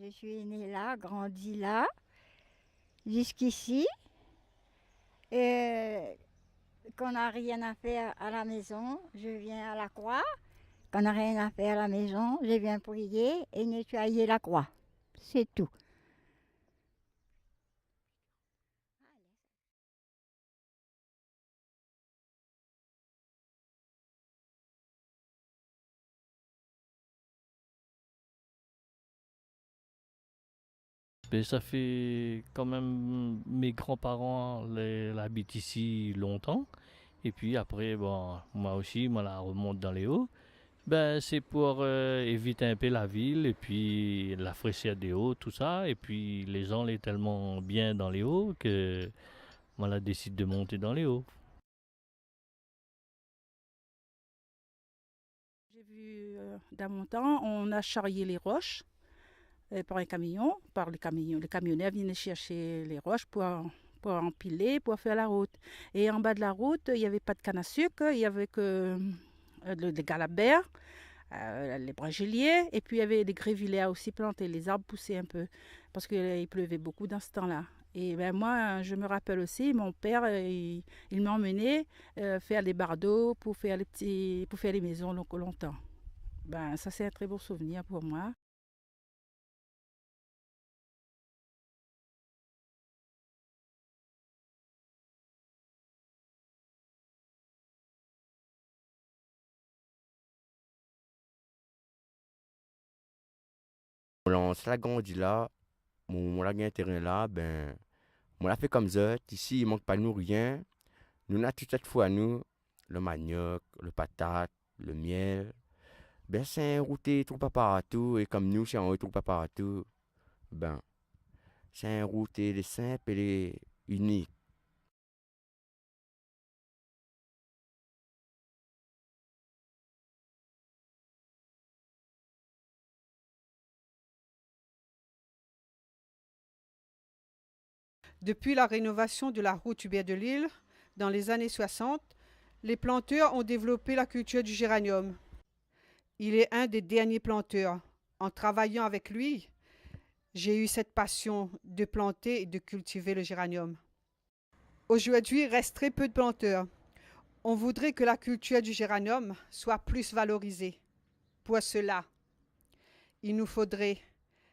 Je suis née là, grandie là, jusqu'ici. Et quand on n'a rien à faire à la maison, je viens à la croix. Quand on n'a rien à faire à la maison, je viens prier et nettoyer la croix. C'est tout. Mais ça fait quand même mes grands-parents l'habitent ici longtemps. Et puis après, bon, moi aussi, moi la remonte dans les hauts. Ben, c'est pour éviter un peu la ville et puis la fraîcheur des hauts, tout ça. Et puis les gens sont tellement bien dans les hauts que moi la décide de monter dans les hauts. J'ai vu dans mon temps, on a charrié les roches par un camion, par les camions. Les camionneurs venaient chercher les roches pour empiler, pour faire la route. Et en bas de la route, il n'y avait pas de canne à sucre, il y avait que des galabères, les brangeliers, et puis il y avait des grévillères aussi plantés, les arbres poussaient un peu, parce qu'il pleuvait beaucoup dans ce temps-là. Et ben moi, je me rappelle aussi, mon père, il m'emmenait faire les bardeaux pour faire les maisons longtemps. Ben, ça, c'est un très beau souvenir pour moi. On l'a grandi là, on l'a gagné un terrain là, ben, on l'a fait comme ça. Ici, il manque pas nous rien. Nous, on a tout cette fois, nous, le manioc, le patate, le miel. Ben, c'est un routé tout pas partout. Et comme nous, c'est un tout pas partout. Ben, c'est un routé les simple et les unique. Depuis la rénovation de la route Hubert de Lille, dans les années 60, les planteurs ont développé la culture du géranium. Il est un des derniers planteurs. En travaillant avec lui, j'ai eu cette passion de planter et de cultiver le géranium. Aujourd'hui, il reste très peu de planteurs. On voudrait que la culture du géranium soit plus valorisée. Pour cela, il nous faudrait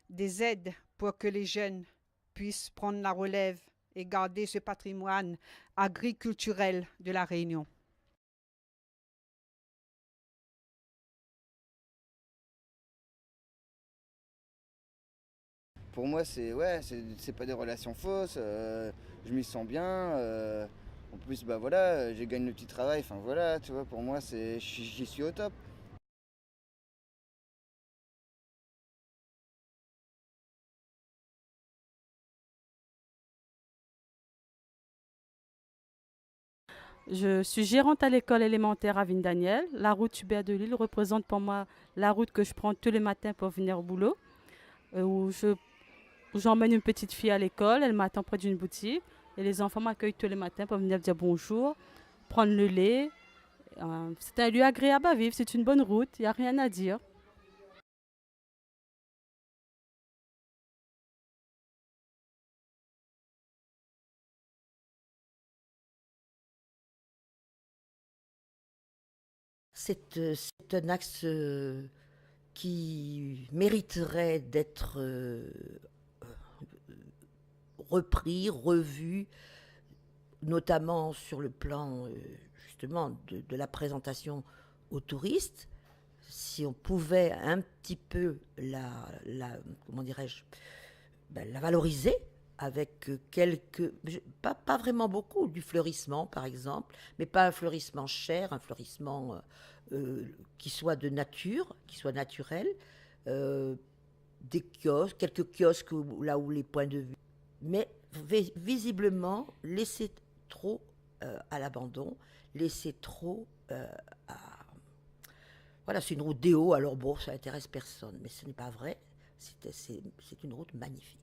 des aides pour que les jeunes puissent prendre la relève et garder ce patrimoine agriculturel de la Réunion. Pour moi, c'est ouais, c'est pas des relations fausses. Je m'y sens bien. En plus, bah voilà, j'ai gagné le petit travail. Enfin voilà, tu vois, pour moi, j'y suis au top. Je suis gérante à l'école élémentaire à Vigne-Daniel. La route Hubert de Lille représente pour moi la route que je prends tous les matins pour venir au boulot, où j'emmène une petite fille à l'école, elle m'attend près d'une boutique, et les enfants m'accueillent tous les matins pour venir dire bonjour, prendre le lait. C'est un lieu agréable à vivre, c'est une bonne route, il n'y a rien à dire. C'est un axe qui mériterait d'être repris, revu, notamment sur le plan justement de la présentation aux touristes. Si on pouvait un petit peu comment dirais-je, la valoriser avec quelques, pas vraiment beaucoup, du fleurissement par exemple, mais pas un fleurissement cher, un fleurissement qui soit de nature, qui soit naturel, euh, des kiosques, quelques kiosques là où les points de vue, mais visiblement laisser trop à l'abandon, laisser trop à... Voilà, c'est une route déo, alors bon, ça intéresse personne, mais ce n'est pas vrai, c'est une route magnifique.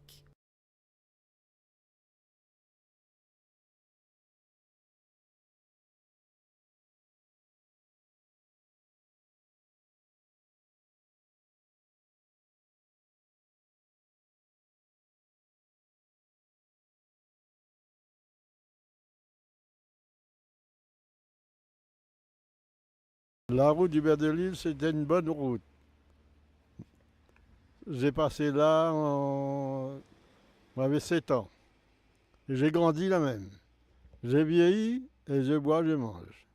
La route du Hubert de Lille, c'était une bonne route. J'ai passé là, j'avais 7 ans. Et j'ai grandi là même. J'ai vieilli et je bois, je mange.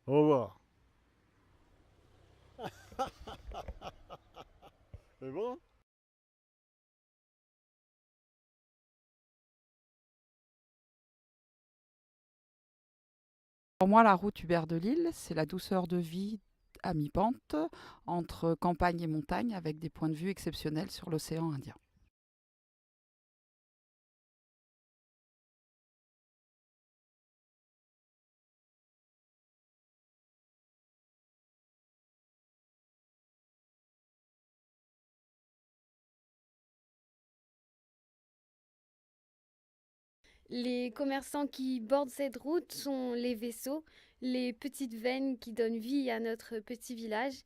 Au revoir. C'est bon? Pour moi, la route Hubert de Lille, c'est la douceur de vie à mi-pente entre campagne et montagne avec des points de vue exceptionnels sur l'océan Indien. Les commerçants qui bordent cette route sont les vaisseaux, les petites veines qui donnent vie à notre petit village.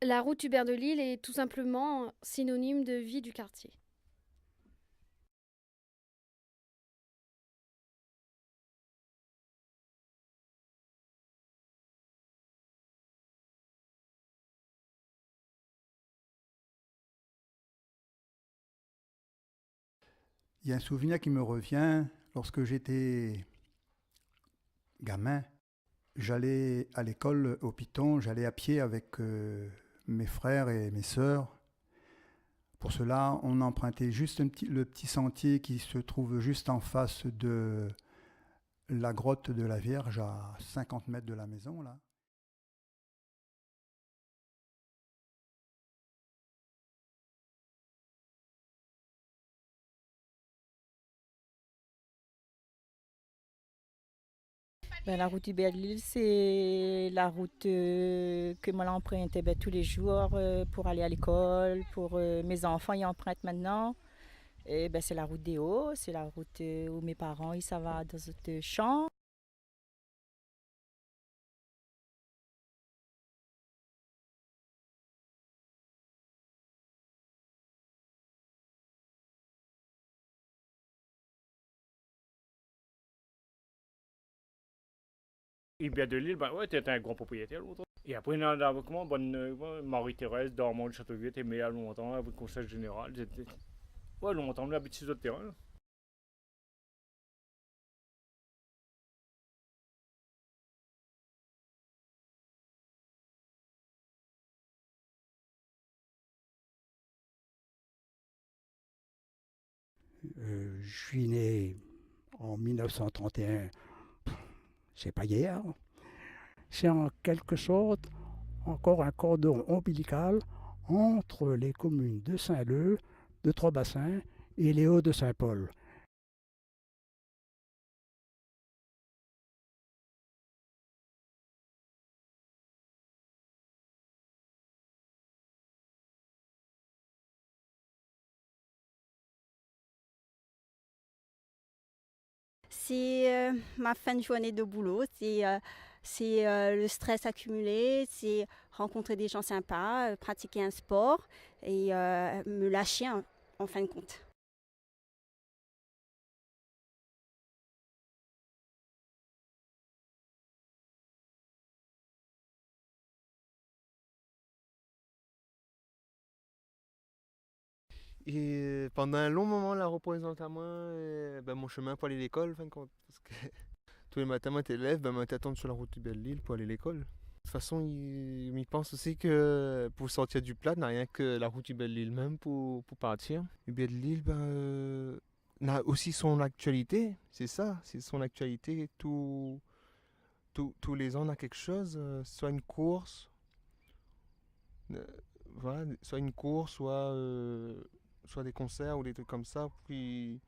La route Hubert de Lille est tout simplement synonyme de vie du quartier. Il y a un souvenir qui me revient lorsque j'étais gamin. J'allais à l'école au Piton, j'allais à pied avec mes frères et mes sœurs. Pour cela, on empruntait juste le petit sentier qui se trouve juste en face de la grotte de la Vierge, à 50 mètres de la maison, là. La route Hubert de Lille, c'est la route que moi j'empruntais tous les jours pour aller à l'école, pour mes enfants y empruntent maintenant. Et, c'est la route des Hauts, c'est la route où mes parents ils s'en vont dans ce champ. Hubert de Lille, ouais, t'étais un grand propriétaire longtemps. Et après, on a comment, Marie-Thérèse, Dormant de Châteauvieux, était maire longtemps, avec le conseil général. Ouais, longtemps, on habite sur d'autres terrains. Je suis né en 1931, c'est pas hier. C'est en quelque sorte encore un cordon ombilical entre les communes de Saint-Leu, de Trois-Bassins et les Hauts de Saint-Paul. C'est ma fin de journée de boulot, c'est le stress accumulé, c'est rencontrer des gens sympas, pratiquer un sport et me lâcher en fin de compte. Et pendant un long moment, la représente à moi mon chemin pour aller à l'école, en fin de compte. Parce que tous les matins, moi, t'élèves, moi, t'attends sur la route du Belle-Île pour aller à l'école. De toute façon, il pense aussi que pour sortir du plat, n'a rien que la route du Belle-Île même pour partir. Le Belle-Île, a aussi son actualité, c'est ça, c'est son actualité. Tous les ans, on a quelque chose, soit une course, voilà, soit une course, soit des concerts ou des trucs comme ça qui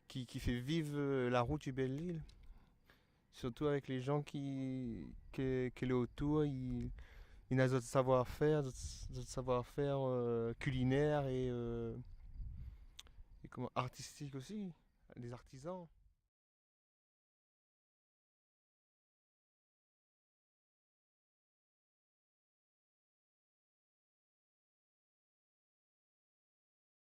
fait vivre la route du Belle-Île. Surtout avec les gens qui est autour, il a d'autres savoir-faire, culinaire et comment, artistique aussi, des artisans.